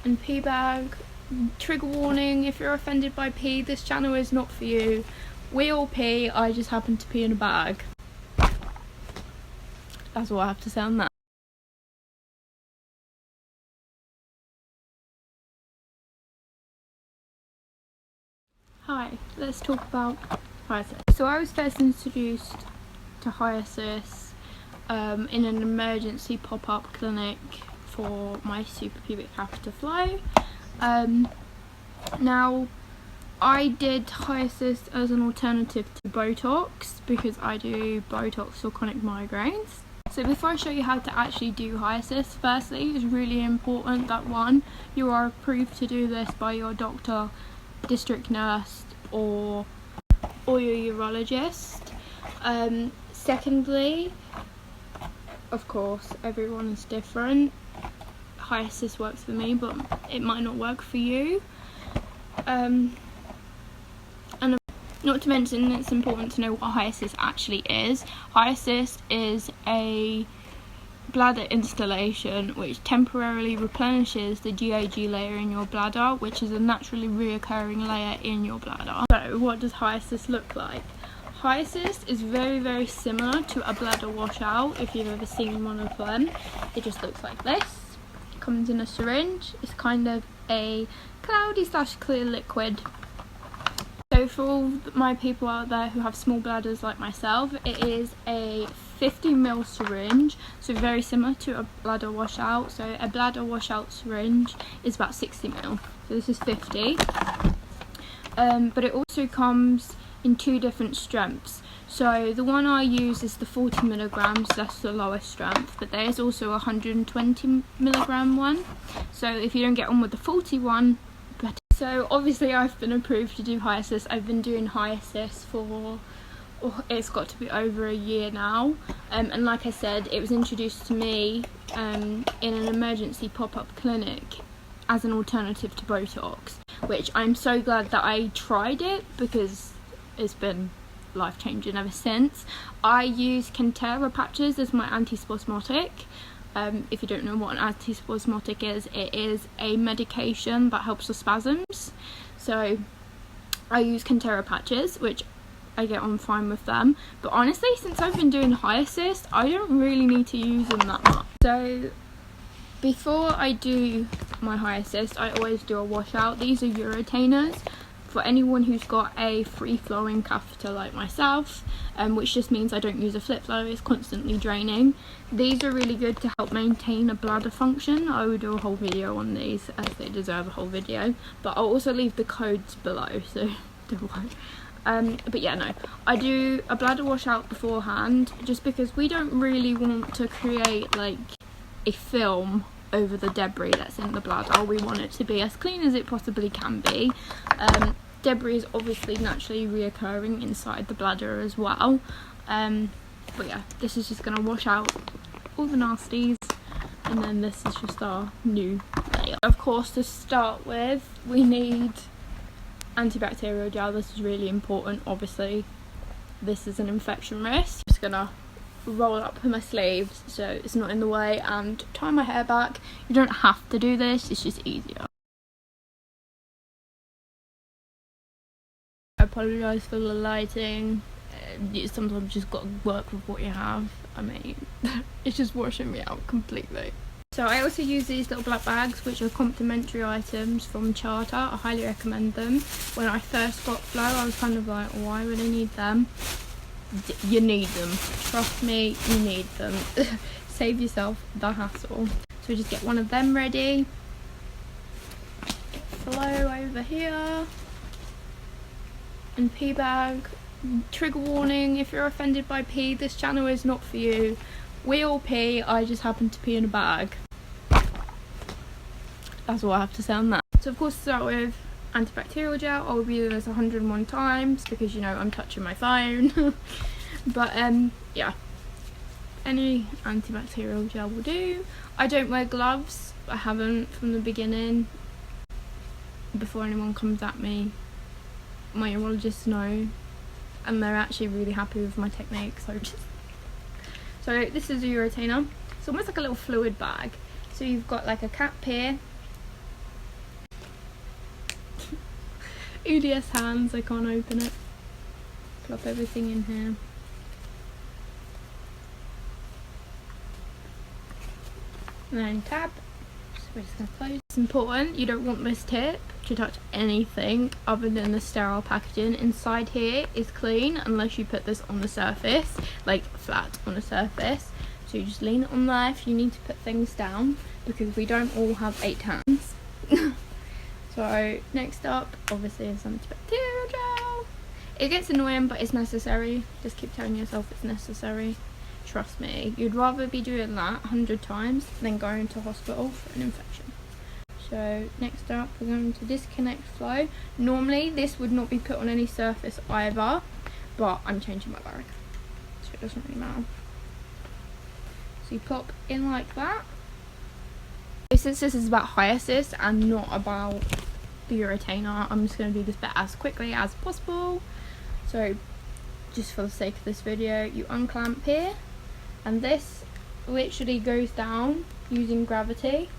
and pee bag. Trigger warning, if you're offended by pee, this channel is not for you. We all pee, I just happen to pee in a bag. That's all I have to say on that. Hi, let's talk about Hyacyst. So I was first introduced to Hyacyst in an emergency pop-up clinic for my suprapubic catheter flow. Now, I did Hyacyst as an alternative to Botox because I do Botox for chronic migraines. So before I show you how to actually do Hyacyst, firstly, it's really important that one, you are approved to do this by your doctor, district nurse or your urologist. Secondly, of course, everyone is different. Hyacyst works for me, but it might not work for you. And not to mention, it's important to know what Hyacyst actually is. Hyacyst is a bladder installation which temporarily replenishes the GAG layer in your bladder, which is a naturally reoccurring layer in your bladder. So what does Hyacyst look like? Hyacyst is very, very similar to a bladder washout, if you've ever seen one of them. It just looks like this. It comes in a syringe. It's kind of a cloudy / clear liquid. So for all my people out there who have small bladders like myself, it is a 50ml syringe, so very similar to a bladder washout. So a bladder washout syringe is about 60ml, so this is 50. But it also comes in two different strengths. So the one I use is the 40mg, that's the lowest strength, but there is also a 120mg one. So if you don't get on with the 40 one, better. So obviously I've been approved to do Hyacyst. I've been doing Hyacyst for, it's got to be over a year now. And like I said, it was introduced to me in an emergency pop-up clinic as an alternative to Botox, which I'm so glad that I tried it because it's been life-changing ever since. I use Cantera patches as my antispasmodic. If you don't know what an antispasmodic is, it is a medication that helps with spasms. So I use Cantera patches, which I get on fine with them. But honestly, since I've been doing Hyacyst, I don't really need to use them that much. So before I do my Hyacyst, I always do a washout. These are urotainers for anyone who's got a free-flowing catheter like myself, which just means I don't use a flip flow, it's constantly draining. These are really good to help maintain a bladder function. I will do a whole video on these as they deserve a whole video, but I'll also leave the codes below, so don't worry. But yeah, no, I do a bladder washout beforehand just because we don't really want to create like a film over the debris that's in the bladder. We want it to be as clean as it possibly can be. Debris is obviously naturally reoccurring inside the bladder as well, but yeah, this is just going to wash out all the nasties, and then this is just our new layer. Of course, to start with, we need antibacterial gel. This is really important. Obviously, this is an infection risk. I'm just going to roll up my sleeves so it's not in the way and tie my hair back. You don't have to do this, it's just easier. I apologise for the lighting. You sometimes just got to work with what you have. I mean, it's just washing me out completely. So I also use these little black bags, which are complimentary items from Charter. I highly recommend them. When I first got flow, I was kind of like, why would I need them? You need them. Trust me, you need them. Save yourself the hassle. So we just get one of them ready. Flow over here. And pee bag. Trigger warning, if you're offended by pee, this channel is not for you. We all pee, I just happen to pee in a bag. That's all I have to say on that. So of course, to start with antibacterial gel, I'll be doing this 101 times because, you know, I'm touching my phone. But yeah, any antibacterial gel will do. I don't wear gloves. I haven't from the beginning. Before anyone comes at me, my urologists know, and they're actually really happy with my technique. So this is a urotainer. It's almost like a little fluid bag. So you've got like a cap here, EDS hands, I can't open it. Plop everything in here. And then tab. So we're just going to close. It's important, you don't want this tip to touch anything other than the sterile packaging. Inside here is clean unless you put this on the surface, like flat on the surface. So you just lean it on there if you need to put things down, because we don't all have 8 hands. So next up obviously is antibacterial gel. It gets annoying but it's necessary. Just keep telling yourself it's necessary. Trust me, you'd rather be doing that 100 times than going to hospital for an infection. So next up we're going to disconnect flow. Normally this would not be put on any surface either, but I'm changing my bag, so it doesn't really matter. So you pop in like that. Since this is about Hyacyst and not about the uretainer, I'm just going to do this bit as quickly as possible. So just for the sake of this video, you unclamp here, and this literally goes down using gravity.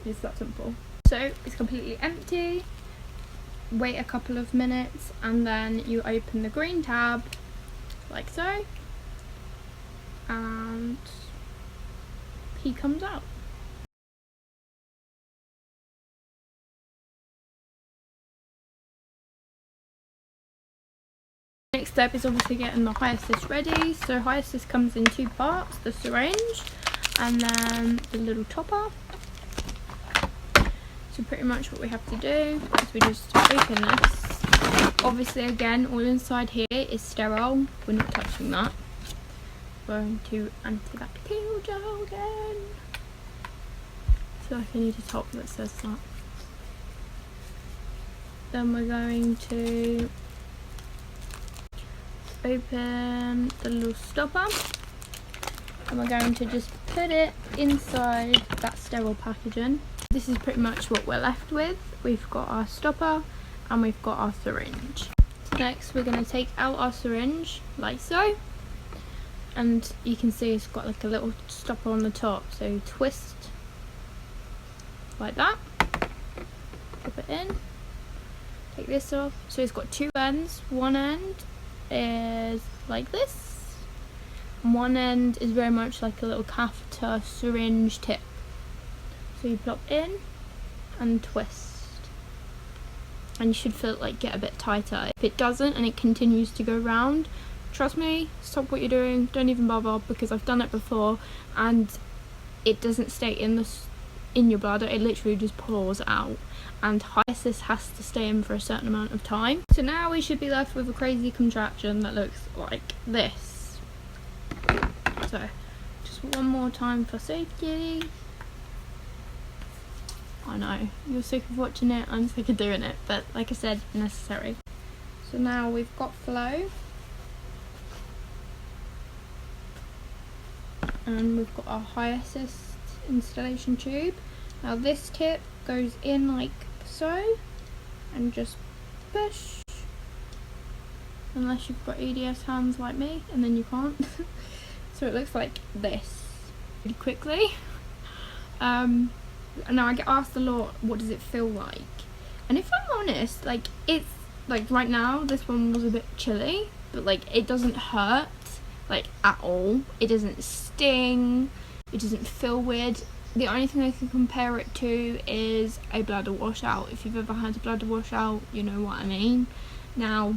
It's that simple. So it's completely empty. Wait a couple of minutes and then you open the green tab like so, and he comes out. Next step is obviously getting the Hyacyst ready. So Hyacyst comes in 2 parts, the syringe and then the little topper. So pretty much what we have to do is we just open this. Obviously again, all inside here is sterile, we're not touching that. Going to antibacterial gel again. I feel like I need a top that says that. Then we're going to open the little stopper, and we're going to just put it inside that sterile packaging. This is pretty much what we're left with. We've got our stopper and we've got our syringe. Next we're going to take out our syringe like so, and you can see it's got like a little stopper on the top, so you twist like that, pop it in, take this off. So it's got 2 ends. One end is like this, and one end is very much like a little catheter syringe tip. So you plop in and twist, and you should feel it like get a bit tighter. If it doesn't and it continues to go round, trust me, stop what you're doing, don't even bother, because I've done it before and it doesn't stay in your bladder, it literally just pours out, and Hyacyst has to stay in for a certain amount of time. So now we should be left with a crazy contraction that looks like this. So just one more time for safety. I know, you're sick of watching it, I'm sick of doing it, but like I said, necessary. So now we've got flow, and we've got our Hyacyst installation tube. Now this tip goes in like so, and just push, unless you've got EDS hands like me, and then you can't. So it looks like this really quickly. Now I get asked a lot, what does it feel like? And if I'm honest, like it's like right now this one was a bit chilly, but like it doesn't hurt like at all. It doesn't sting, it doesn't feel weird. The only thing I can compare it to is a bladder washout. If you've ever had a bladder washout, you know what I mean. Now,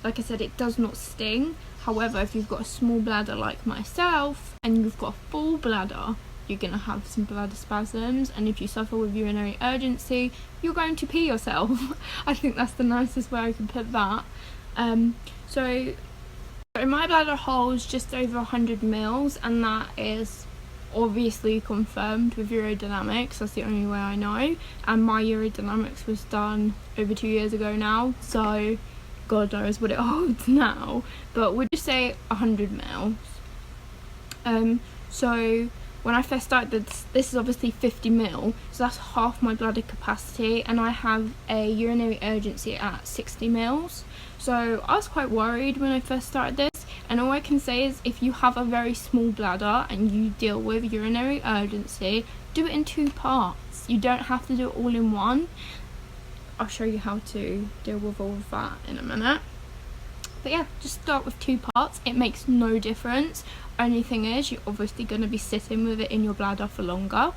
like I said, it does not sting. However, if you've got a small bladder like myself and you've got a full bladder, you're going to have some bladder spasms, and if you suffer with urinary urgency, you're going to pee yourself. I think that's the nicest way I can put that. So my bladder holds just over 100 mils, and that is obviously confirmed with urodynamics. That's the only way I know, and my urodynamics was done over 2 years ago now, so God knows what it holds now, but we'll just say 100 mils. So when I first started this is obviously 50 mil, so that's half my bladder capacity, and I have a urinary urgency at 60 mils. So I was quite worried when I first started this, and all I can say is if you have a very small bladder and you deal with urinary urgency, do it in 2 parts. You don't have to do it all in one. I'll show you how to deal with all of that in a minute. But yeah, just start with 2 parts. It makes no difference. Only thing is, you're obviously going to be sitting with it in your bladder for longer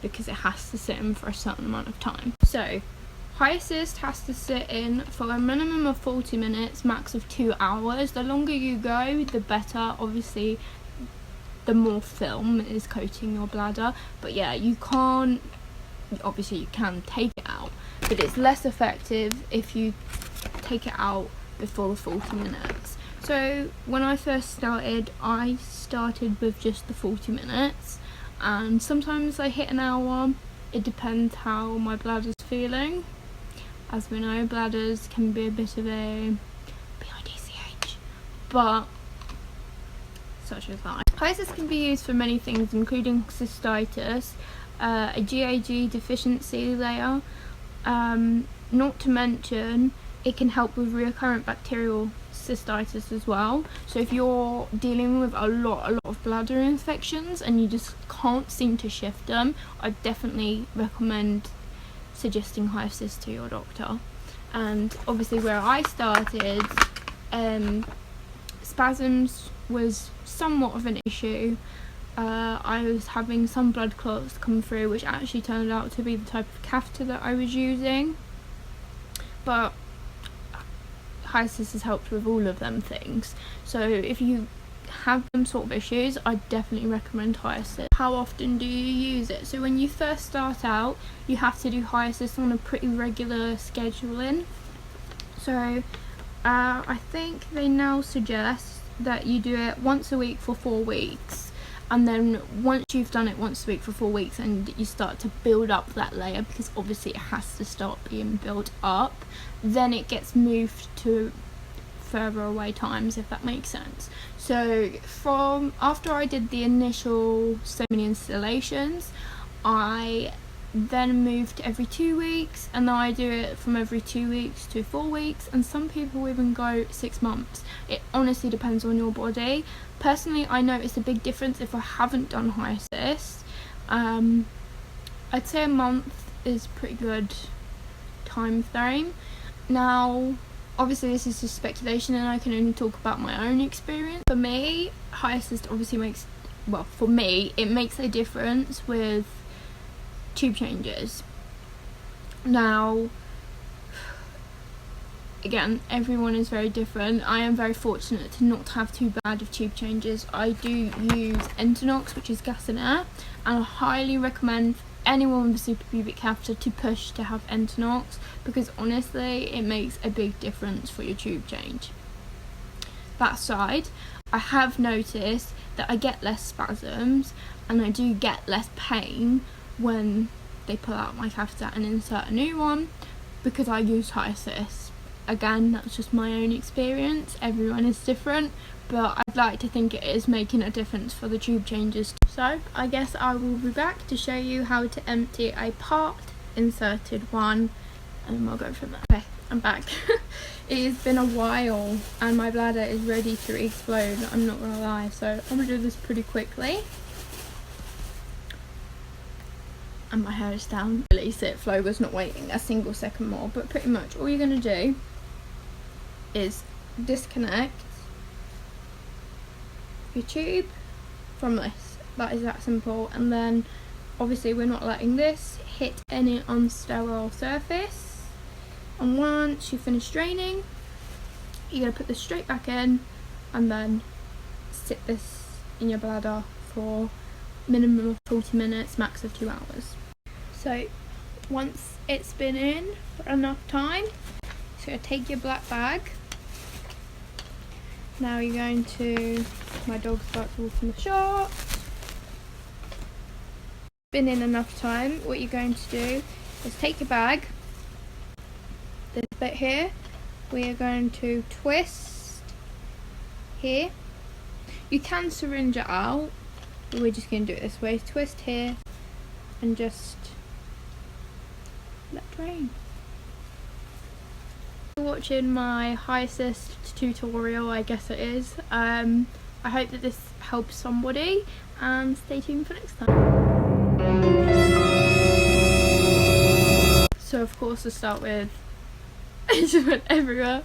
because it has to sit in for a certain amount of time. So Hyacyst has to sit in for a minimum of 40 minutes, max of 2 hours. The longer you go, the better. Obviously, the more film is coating your bladder. But yeah, you can't, obviously you can take it out, but it's less effective if you take it out before the 40 minutes. So when I first started, I started with just the 40 minutes, and sometimes I hit an hour. It depends how my bladder's feeling. As we know, bladders can be a bit of a BIDCH, but such as that. Hyacyst can be used for many things, including cystitis, a GAG deficiency layer, not to mention it can help with recurrent bacterial cystitis as well. So if you're dealing with a lot of bladder infections and you just can't seem to shift them, I definitely recommend suggesting Hyacyst to your doctor. And obviously where I started, spasms was somewhat of an issue. I was having some blood clots come through, which actually turned out to be the type of catheter that I was using, but Hyacyst has helped with all of them things. So if you have them sort of issues, I definitely recommend Hyacyst. How often do you use it? So when you first start out, you have to do Hyacyst on a pretty regular scheduling. So I think they now suggest that you do it once a week for 4 weeks, and then once you've done it once a week for 4 weeks and you start to build up that layer, because obviously it has to start being built up, then it gets moved to further away times, if that makes sense. So from after I did the initial so many installations, I then moved to every 2 weeks, and now I do it from every 2 weeks to 4 weeks, and some people even go 6 months. It honestly depends on your body. Personally, I notice a big difference if I haven't done Hyacyst. I'd say a month is pretty good time frame. Now obviously this is just speculation and I can only talk about my own experience. For me, Hyacyst obviously makes, well, for me it makes a difference with tube changes. Now again, everyone is very different. I am very fortunate to not have too bad of tube changes. I do use Entonox, which is gas and air, and I highly recommend anyone with a suprapubic catheter to push to have Entonox, because honestly it makes a big difference for your tube change. That aside, I have noticed that I get less spasms and I do get less pain when they pull out my catheter and insert a new one, because I use Hyacyst. Again, that's just my own experience, everyone is different, but I'd like to think it is making a difference for the tube changes. So I guess I will be back to show you how to empty a part inserted one, and then we'll go from there. Okay, I'm back. It has been a while and my bladder is ready to explode, I'm not gonna lie, so I'm gonna do this pretty quickly. And my hair is down. Release it, flow was not waiting a single second more, but pretty much all you're gonna do is disconnect your tube from this. That is that simple. And then obviously we're not letting this hit any unsterile surface, and once you finish draining, you're gonna put this straight back in and then sit this in your bladder for minimum of 40 minutes, max of 2 hours. So once it's been in for enough time, so you're going to take your black bag. Now you're going to, my dog's about to walk in the shop. Been in enough time, what you're going to do is take your bag, this bit here, we are going to twist here. You can syringe it out, but we're just going to do it this way. Twist here and just let drain. Watching my Hyacyst tutorial, I guess it is. I hope that this helps somebody, and stay tuned for next time. So So of course to start with, it just went everywhere.